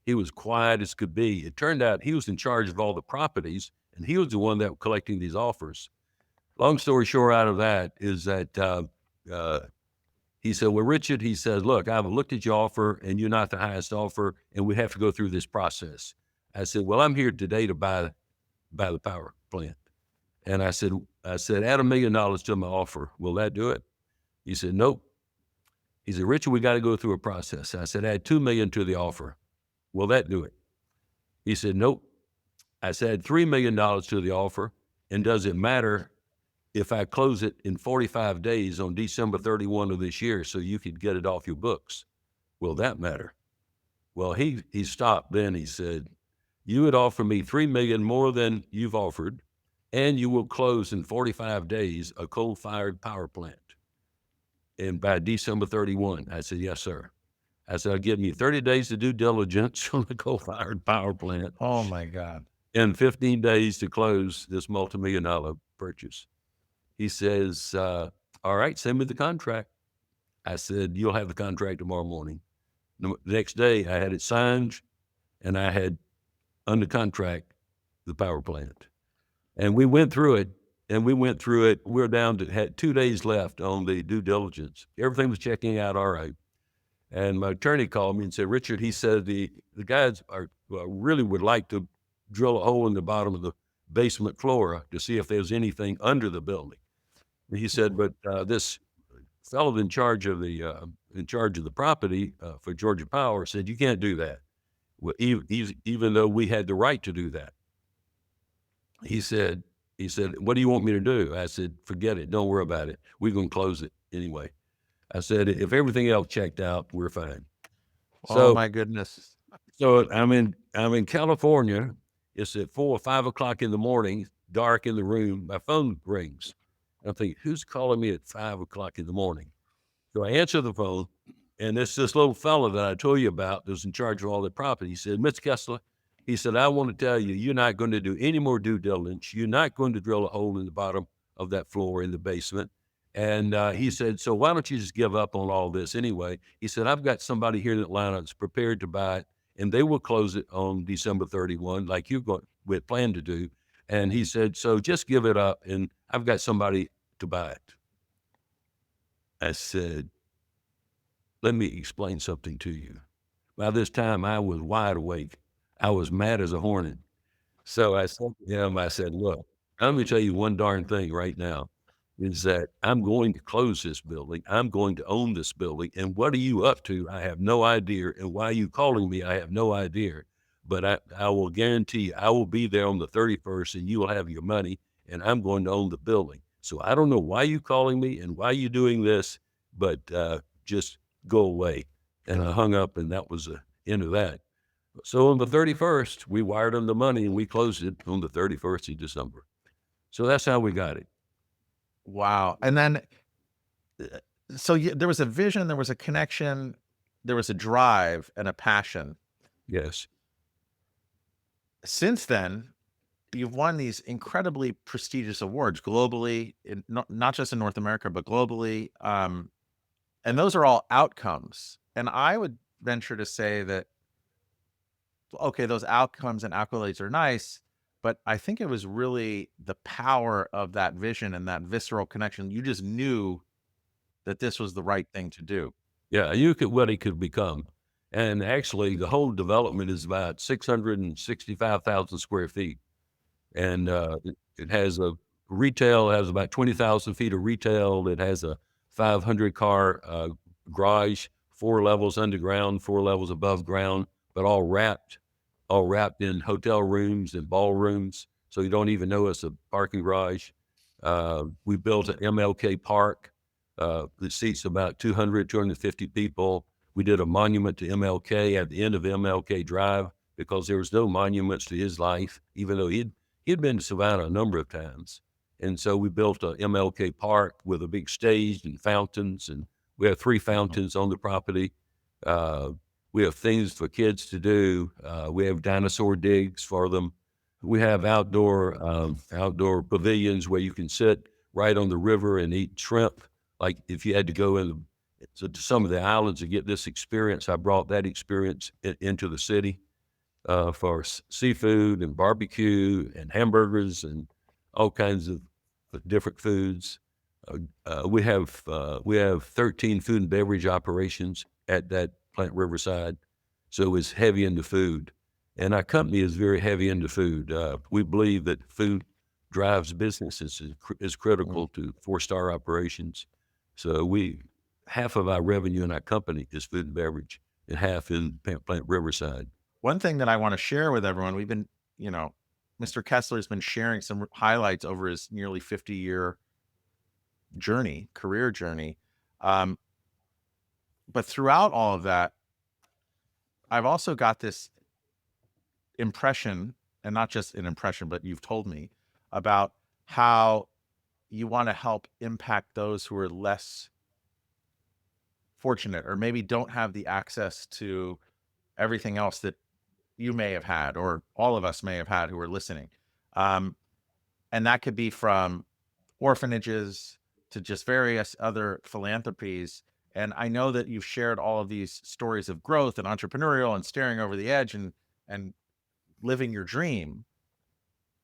he was quiet as could be. It turned out he was in charge of all the properties, and he was the one that was collecting these offers. Long story short out of that is that, he said, well, Richard, he says, look, I've looked at your offer and you're not the highest offer, and we have to go through this process. I said, well, I'm here today to buy the power plant. And I said, add $1 million to my offer. Will that do it? He said, nope. He said, Richard, we got to go through a process. I said, add $2 million to the offer. Will that do it? He said, nope. I said, add $3 million to the offer. And does it matter if I close it in 45 days on December 31 of this year so you could get it off your books? Will that matter? Well, he stopped then. He said, you would offer me $3 million more than you've offered, and you will close in 45 days a coal-fired power plant. And by December 31, I said, yes, sir. I said, I'll give you 30 days to due diligence on the coal-fired power plant
Oh my God.
and 15 days to close this multi-million-dollar purchase. He says, all right, send me the contract. I said, you'll have the contract tomorrow morning. The next day, I had it signed, and I had under contract the power plant. And we went through it, We're down to, had 2 days left on the due diligence. Everything was checking out all right. And my attorney called me and said, Richard, he said, the guys really would like to drill a hole in the bottom of the basement floor to see if there's anything under the building. And he said, but this fellow in charge of the property for Georgia Power said, you can't do that. Well, even though we had the right to do that. He said, what do you want me to do? I said, forget it. Don't worry about it. We're going to close it anyway. I said, if everything else checked out, we're fine.
Oh my goodness.
So I'm in California. It's at 4 or 5 o'clock in the morning, dark in the room. My phone rings. I think, who's calling me at 5 o'clock in the morning? So I answer the phone, and it's this little fellow that I told you about that was in charge of all the property. He said, Mr. Kessler, he said, I want to tell you, you're not going to do any more due diligence. You're not going to drill a hole in the bottom of that floor in the basement. And he said, so why don't you just give up on all this anyway? He said, I've got somebody here in Atlanta that's prepared to buy it, and they will close it on December 31, like we had planned to do. And he said, so just give it up, and I've got somebody to buy it. I said, let me explain something to you. By this time, I was wide awake. I was mad as a hornet. So I said to him, look, let me tell you one darn thing right now, is that I'm going to close this building. I'm going to own this building. And what are you up to? I have no idea. And why are you calling me? I have no idea. But I will guarantee you, I will be there on the 31st, and you will have your money, and I'm going to own the building. So I don't know why you calling me and why you doing this, but just go away. And I hung up, and that was the end of that. So on the 31st, we wired them the money, and we closed it on the 31st of December. So that's how we got it.
Wow. And then, so there was a vision, there was a connection, there was a drive and a passion.
Yes.
Since then, you've won these incredibly prestigious awards globally, not just in North America, but globally. And those are all outcomes. And I would venture to say that, okay, those outcomes and accolades are nice, but I think it was really the power of that vision and that visceral connection. You just knew that this was the right thing to do.
Yeah, you could what it could become. And actually, the whole development is about 665,000 square feet. And it has a retail, has about 20,000 feet of retail. It has a 500 car garage, 4 levels underground, 4 levels above ground, but all wrapped in hotel rooms and ballrooms. So you don't even know it's a parking garage. We built an MLK park that seats about 250 people. We did a monument to MLK at the end of MLK Drive. because there was no monuments to his life, even though he'd been to Savannah a number of times. And so we built a MLK Park with a big stage and fountains, and we have 3
Mhm.
fountains on the property. Uh, we have things for kids to do. We have dinosaur digs for them. We have outdoor pavilions where you can sit right on the river and eat shrimp. Like if you had to go to some of the islands to get this experience, I brought that experience into the city for seafood and barbecue and hamburgers and all kinds of different foods. We have 13 food and beverage operations at that plant Riverside, so it's heavy into food, and our company is very heavy into food. We believe that food drives businesses is
Mm.
critical to 4-star operations. So we half of our revenue in our company is food and beverage, and half in plant Riverside.
One thing that I want to share with everyone, we've been, you know, Mr. Kessler's been sharing some highlights over his nearly 50-year journey, career journey. Um, but throughout all of that, I've also got this impression, and not just an impression, but you've told me about how you want to help impact those who are less fortunate or maybe don't have the access to everything else that you may have had or all of us may have had who are listening. Um, and that could be from orphanages to just various other philanthropies. And I know that you've shared all of these stories of growth and entrepreneurial and staring over the edge and living your dream.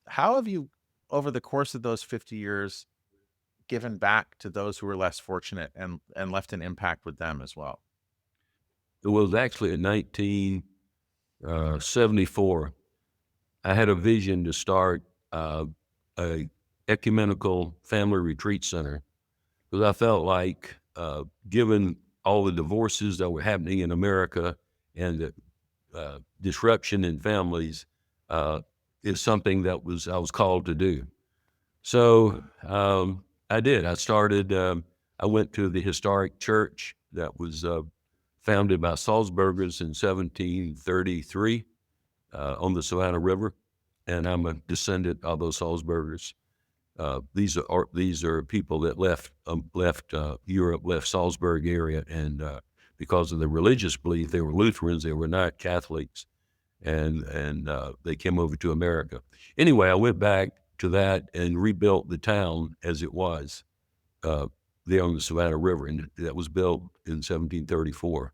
How have you, over the course of those 50 years, given back to those who were less fortunate and left an impact with them as well?
It was actually in 1974. I had a vision to start a ecumenical family retreat center because I felt like, given all the divorces that were happening in America and the disruption in families, uh, is something that I was called to do. So I did. I started. I went to the historic church that was founded by Salzburgers in 1733 on the Savannah River, and I'm a descendant of those Salzburgers. These are people that left Europe, left Salzburg area, and because of their religious belief, they were Lutherans. They were not Catholics, and they came over to America. Anyway, I went back to that and rebuilt the town as it was uh, there on the Savannah River, and that was built in 1734.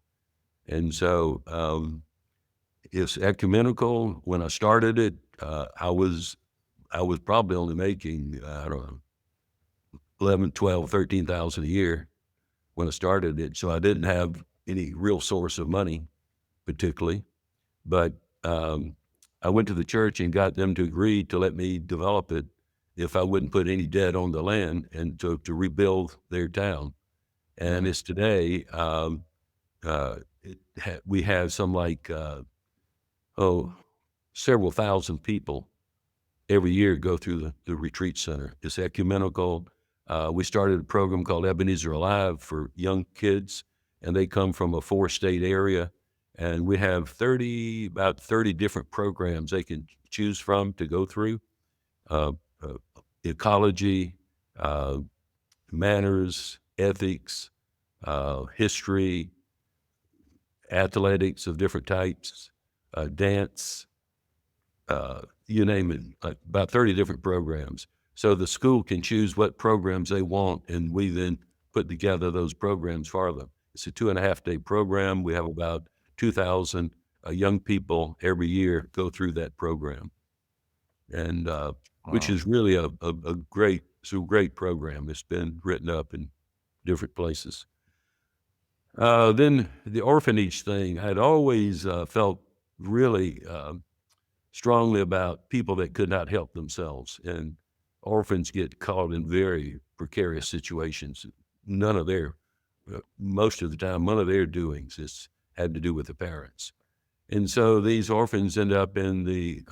And so it's ecumenical. When I started it, I was probably only making, I don't know, 11, 12, 13,000 a year when I started it. So I didn't have any real source of money particularly, but I went to the church and got them to agree to let me develop it if I wouldn't put any debt on the land and to rebuild their town. And
Mhm.
it's today, we have some like, oh, several thousand people every year go through the retreat center. It's ecumenical. We started a program called Ebenezer Alive for young kids, and they come from a 4-state area. And we have about 30 different programs they can choose from to go through. Uh, uh, Ecology, uh, manners, ethics, history, athletics of different types, dance, you name it, like about 30 different programs. So the school can choose what programs they want, and we then put together those programs for them. It's a 2.5-day program. We have about 2,000 young people every year go through that program, and which
Wow.
is really it's a great program. It's been written up in different places. Then the orphanage thing, I'd always felt really strongly about people that could not help themselves, and orphans get caught in very precarious situations. None of their, most of the time, none of their doings had to do with the parents, and so these orphans end up in the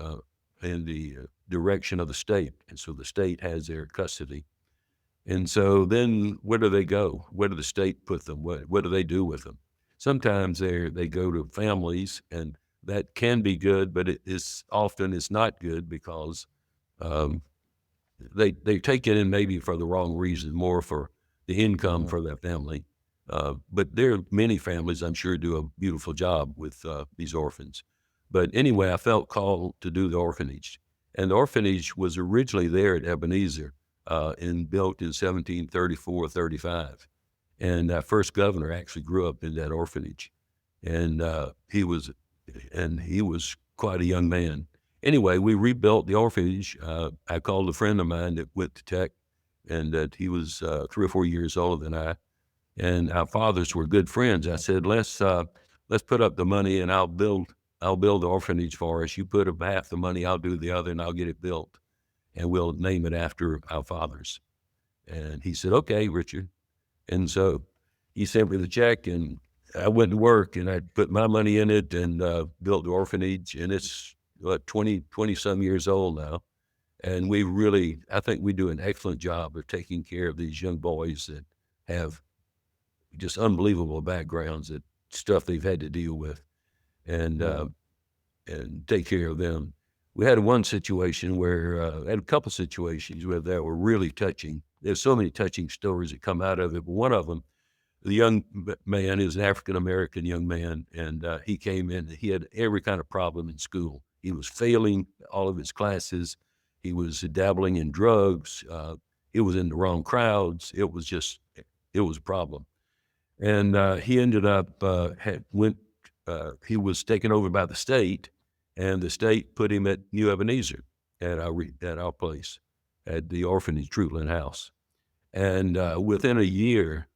direction of the state, and so the state has their custody. And so then where do they go? Where do the state put them? What do they do with them? Sometimes they go to families and that can be good, but it is often it's not good because um, they take it in maybe for the wrong reason, more for the income
Mhm.
for their family. But there are many families, I'm sure, do a beautiful job with these orphans. But anyway, I felt called to do the orphanage. And the orphanage was originally there at Ebenezer and built in 1734, 35. And our first governor actually grew up in that orphanage. And he was quite a young man. Anyway, we rebuilt the orphanage. I called a friend of mine that went to Tech, and that he was 3 or 4 years older than I, and our fathers were good friends. I said, let's put up the money, and I'll build the orphanage for us. You put up half the money, I'll do the other, and I'll get it built, and we'll name it after our fathers. And he said, okay, Richard. And so he sent me the check, and I went to work, and I put my money in it and built the orphanage. And it's what 20 some years old now. And I think we do an excellent job of taking care of these young boys that have just unbelievable backgrounds, that stuff they've had to deal with, and
Yeah.
take care of them. We had one situation where, had a couple situations where that were really touching. There's so many touching stories that come out of it, but one of them, the young man is an African American young man, and he came in. He had every kind of problem in school. He was failing all of his classes. He was dabbling in drugs. He was in the wrong crowds. It was a problem. And he ended up had went. He was taken over by the state, and the state put him at New Ebenezer at our place at the orphanage Treutlen House. And within a year,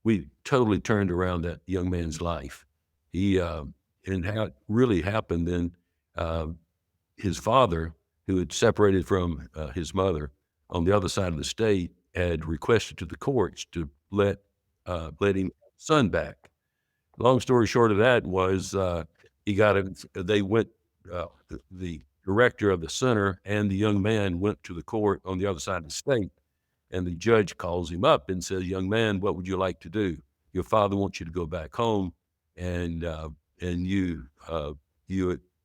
we totally turned around that young man's life. He and how it really happened then. Uh, his father, who had separated from his mother on the other side of the state, had requested to the courts to let him son back. Long story short of that was he got a. They went. The director of the center and the young man went to the court on the other side of the state, and the judge calls him up and says, "Young man, what would you like to do? Your father wants you to go back home, and you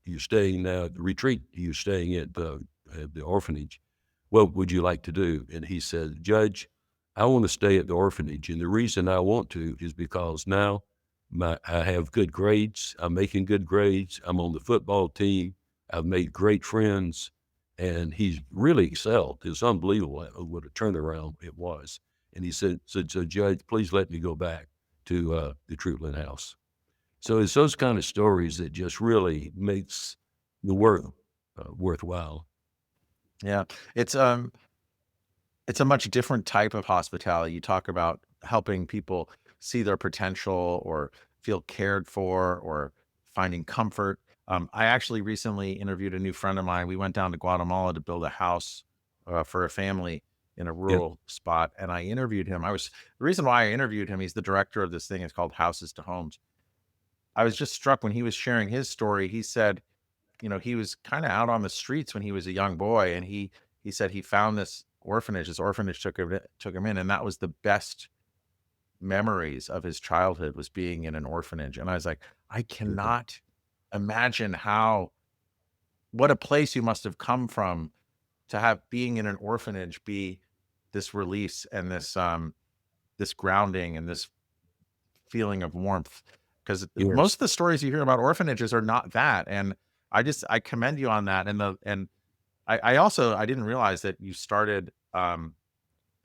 you're staying now at the retreat. You're staying at the orphanage. What would you like to do?" And he said, "Judge, I want to stay at the orphanage, and the reason I want to is because now I have good grades. I'm making good grades. I'm on the football team. I've made great friends." And he's really excelled. It's unbelievable what a turnaround it was. And he said, "So Judge, please let me go back to the Treutlen House." So it's those kind of stories that just really makes the work worthwhile.
Yeah. It's um it's a much different type of hospitality. You talk about helping people see their potential or feel cared for or finding comfort. I actually recently interviewed a new friend of mine. We went down to Guatemala to build a house for a family in a
Yeah,
rural spot, and I interviewed him. The reason why I interviewed him. He's the director of this thing. It's called Houses to Homes. I was just struck when he was sharing his story. He said, he was kind of out on the streets when he was a young boy, and he said he found this orphanage. This orphanage took him in, and that was the best memories of his childhood, was being in an orphanage. And I was like, I
yeah,
cannot imagine what a place you must have come from to have being in an orphanage be this release and this grounding and this feeling of warmth. Because most
yes.
of the stories you hear about orphanages are not that. And I commend you on that. And I didn't realize that you started the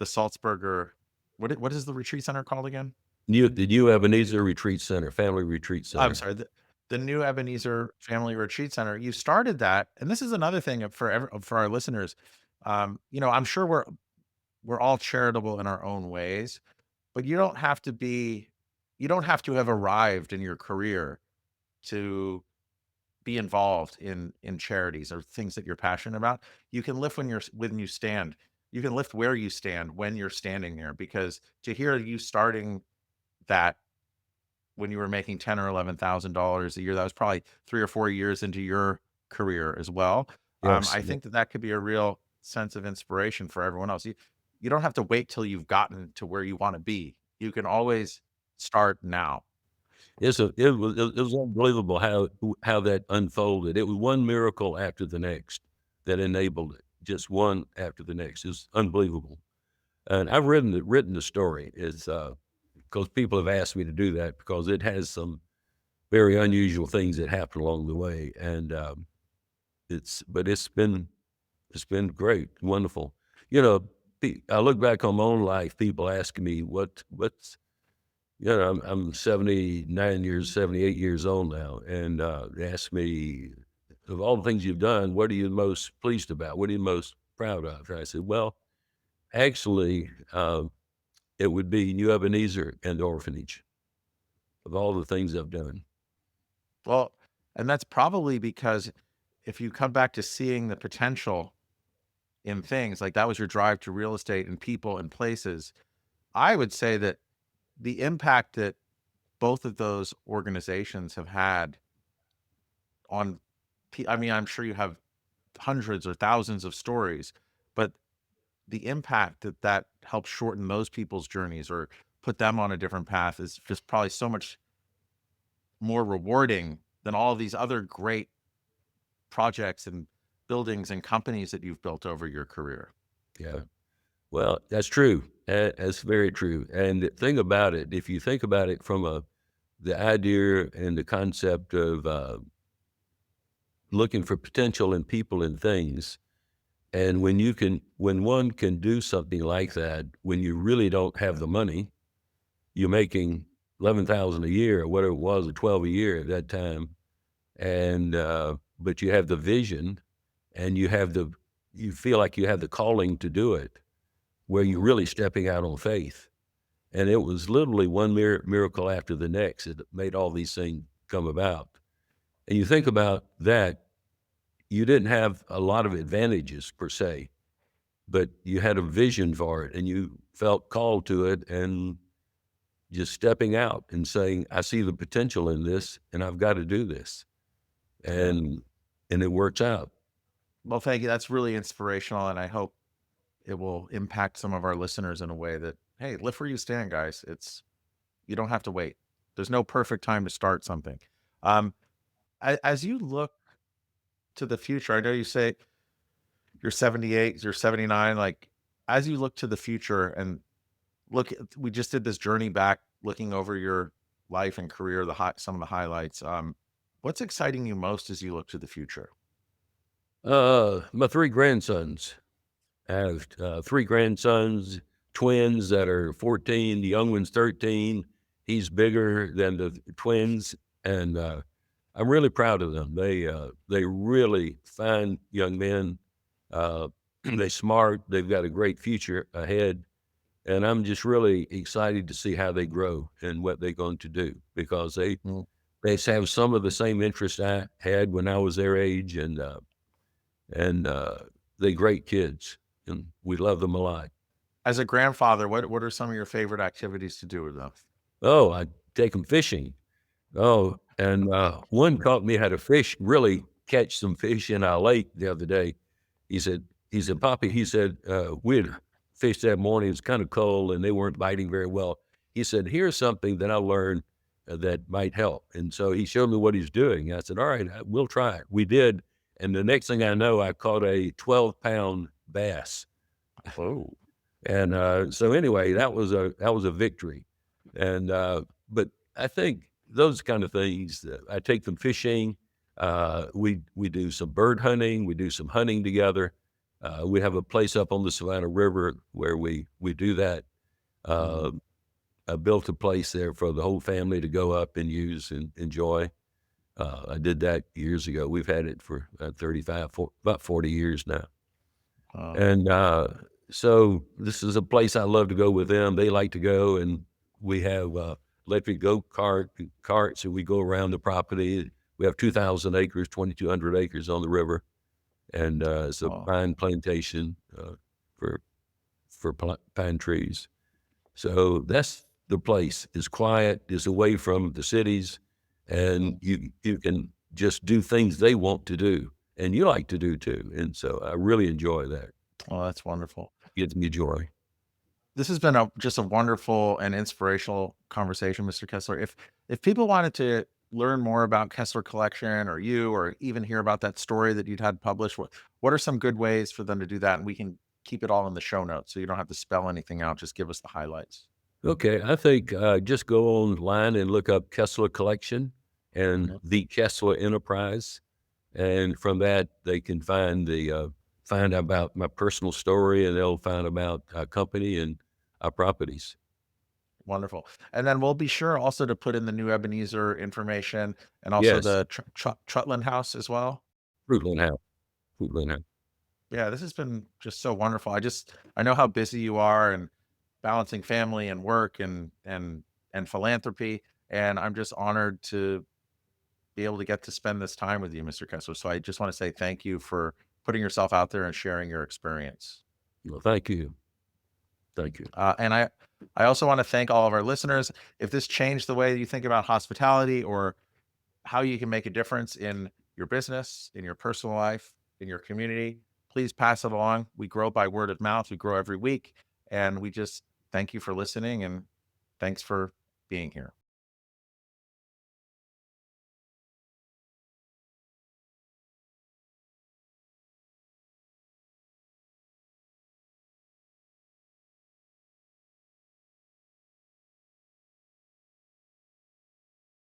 Salzburger. What is the retreat center called again?
The New Ebenezer Retreat Center, Family Retreat
I'm
Center.
sorry, the new Ebenezer Family Retreat Center. You started that, and this is another thing for our listeners. I'm sure we're all charitable in our own ways, but you don't have to have arrived in your career to be involved in charities or things that you're passionate about. You can lift when you stand. You can lift where you stand when you're standing there, because to hear you starting that when you were making 10 or $11,000 a year, that was probably 3 or 4 years into your career as well.
Yes.
I think that could be a real sense of inspiration for everyone else. You don't have to wait till you've gotten to where you wanna be. You can always start now.
It was unbelievable how that unfolded. It was one miracle after the next that enabled it, just one after the next. It's unbelievable. And I've written the story. It's, 'cause people have asked me to do that because it has some very unusual things that happen along the way, and, but it's been great, wonderful. You know, I look back on my own life, people asking me what's I'm 79 years, 78 years old now, and, they ask me, "Of all the things you've done, what are you most pleased about? What are you most proud of?" And I said, "Well, actually, it would be New Ebenezer and the orphanage, of all the things I've done."
Well, and that's probably because if you come back to seeing the potential in things, like that was your drive to real estate and people and places, I would say that the impact that both of those organizations have had on I mean, I'm sure you have hundreds or thousands of stories, but the impact that that helps shorten those people's journeys or put them on a different path is just probably so much more rewarding than all these other great projects and buildings and companies that you've built over your career.
Yeah. Well, that's true. That's very true. And the thing about it, if you think about it from the idea and the concept of looking for potential in people and things, and when one can do something like that, when you really don't have the money, you're making 11,000 a year or whatever it was, or 12 a year at that time, and but you have the vision, and you feel like you have the calling to do it, where you're really stepping out on faith. And it was literally one miracle after the next that made all these things come about. And you think about that, you didn't have a lot of advantages per se, but you had a vision for it and you felt called to it and just stepping out and saying, I see the potential in this and I've got to do this.
Yeah.
And it works out.
Well, thank you. That's really inspirational. And I hope it will impact some of our listeners in a way that, hey, live where you stand, guys. You don't have to wait. There's no perfect time to start something. Um, as you look to the future, I know you say you're 78, you're 79. Like, as you look to the future and we just did this journey back, looking over your life and career, some of the highlights. What's exciting you most as you look to the future?
My three grandsons. I have three grandsons, twins that are 14. The young one's 13. He's bigger than the twins, and I'm really proud of them. They really fine young men. They smart. They've got a great future ahead, and I'm just really excited to see how they grow and what they're going to do because
Mm.
they have some of the same interests I had when I was their age, and they're great kids, and we love them a lot.
As a grandfather, what are some of your favorite activities to do with them?
Oh, I take them fishing. Oh, and one taught me how to really catch some fish in our lake the other day. He said, Poppy, he said, we'd fished that morning. It was kind of cold and they weren't biting very well. He said, here's something that I learned that might help. And so he showed me what he's doing. I said, all right, we'll try it. We did. And the next thing I know, I caught a 12-pound bass.
Oh,
And so anyway, that was a victory. And but I think those kind of things. I take them fishing. We do some bird hunting. We do some hunting together. We have a place up on the Savannah River where we do that.
mm,
I built a place there for the whole family to go up and use and enjoy. I did that years ago. We've had it for about 40 years now.
oh,
And so this is a place I love to go with them. They like to go, and we have electric carts, and we go around the property. We have 2,000 acres, 2,200 acres on the river, and it's a
oh.
pine plantation for pine trees. So that's the place. It's quiet. It's away from the cities, and you can just do things they want to do, and you like to do too. And so I really enjoy that.
Oh, that's wonderful.
Gives me joy.
This has been just a wonderful and inspirational conversation, Mr. Kessler. If people wanted to learn more about Kessler Collection or you, or even hear about that story that you'd had published, what are some good ways for them to do that? And we can keep it all in the show notes, so you don't have to spell anything out. Just give us the highlights.
Okay, I think just go online and look up Kessler Collection and
Mhm.
the Kessler Enterprise, and from that they can find out about my personal story, and they'll find about our company and our properties.
Wonderful. And then we'll be sure also to put in the new Ebenezer information, and also
Yes,
the Treutlen House as well.
Fruitland House, Fruitland House.
Yeah, this has been just so wonderful. I know how busy you are, and balancing family and work and philanthropy, and I'm just honored to be able to get to spend this time with you, Mr. Kessler. So I just want to say thank you for putting yourself out there and sharing your experience.
Well, thank you, thank you.
And I also want to thank all of our listeners. If this changed the way you think about hospitality, or how you can make a difference in your business, in your personal life, in your community, please pass it along. We grow by word of mouth. We grow every week. And we just thank you for listening, and thanks for being here.